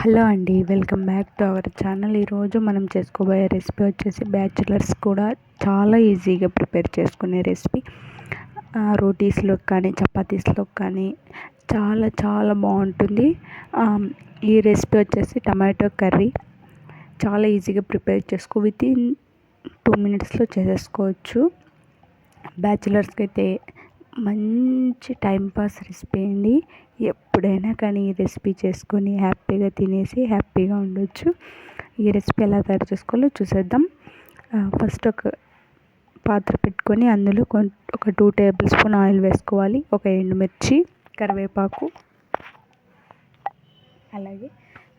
Hello అండి, welcome back to our channel. ఈరోజు మనం చేసుకోబోయే రెసిపీ వచ్చేసి బ్యాచిలర్స్ కూడా చాలా ఈజీగా ప్రిపేర్ చేసుకునే రెసిపీ. రోటీస్లో కానీ చపాతీస్లో కానీ చాలా చాలా బాగుంటుంది. ఈ రెసిపీ వచ్చేసి టమాటో కర్రీ. చాలా ఈజీగా ప్రిపేర్ వితిన్ 2 minutesలో చేసేసుకోవచ్చు. బ్యాచిలర్స్కి అయితే మంచి టైంపాస్ రెసిపీ అండి. ఎప్పుడైనా కానీ ఈ రెసిపీ చేసుకొని హ్యాపీగా తినేసి హ్యాపీగా ఉండొచ్చు. ఈ రెసిపీ ఎలా తయారు చేసుకోవాలో చూసేద్దాం. ఫస్ట్ ఒక పాత్ర పెట్టుకొని అందులో ఒక 2 tablespoon ఆయిల్ వేసుకోవాలి. ఒక ఎండుమిర్చి, కరివేపాకు, అలాగే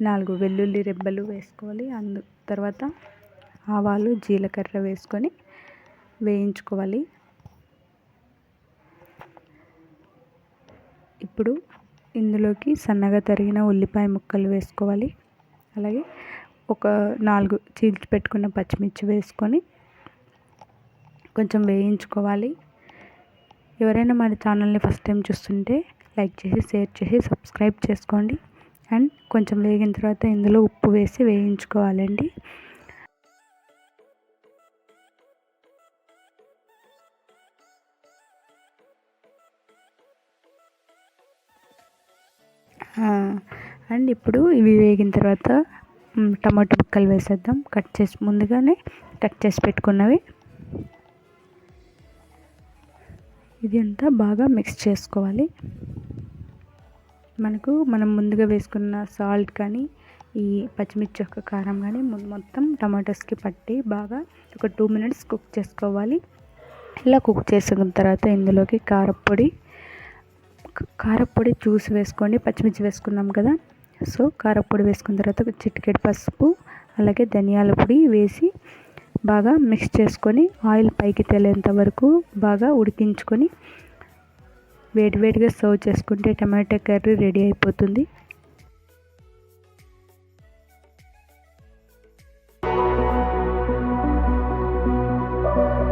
4 వెల్లుల్లి రెబ్బలు వేసుకోవాలి. తర్వాత ఆవాలు, జీలకర్ర వేసుకొని వేయించుకోవాలి. ఇప్పుడు ఇందులోకి సన్నగా తరిగిన ఉల్లిపాయ ముక్కలు వేసుకోవాలి. అలాగే ఒక 4 చీల్చి పెట్టుకున్న పచ్చిమిర్చి వేసుకొని కొంచెం వేయించుకోవాలి. ఎవరైనా మన ఛానల్ని ఫస్ట్ టైం చూస్తుంటే లైక్ చేసి, షేర్ చేసి, సబ్స్క్రైబ్ చేసుకోండి. అండ్ కొంచెం వేగిన తర్వాత ఇందులో ఉప్పు వేసి వేయించుకోవాలండి. అండ్ ఇప్పుడు ఇవి వేగిన తర్వాత టమాటో ముక్కలు వేసేద్దాం. ముందుగానే కట్ చేసి పెట్టుకున్నవి. ఇది అంతా బాగా మిక్స్ చేసుకోవాలి. మనం ముందుగా వేసుకున్న సాల్ట్ కానీ ఈ పచ్చిమిర్చి యొక్క కారం కానీ మొత్తం టమాటోస్కి పట్టి బాగా ఒక 2 minutes కుక్ చేసుకోవాలి. ఇలా కుక్ చేసుకున్న తర్వాత ఇందులోకి కారపొడి చూసి వేసుకోండి. పచ్చిమిర్చి వేసుకున్నాం కదా, సో కారపొడి వేసుకున్న తర్వాత ఒక చిటికెడు పసుపు, అలాగే ధనియాల పొడి వేసి బాగా మిక్స్ చేసుకొని ఆయిల్ పైకి తేలేంత వరకు బాగా ఉడికించుకొని వేడివేడిగా సర్వ్ చేసుకుంటే టమాటో కర్రీ రెడీ అయిపోతుంది.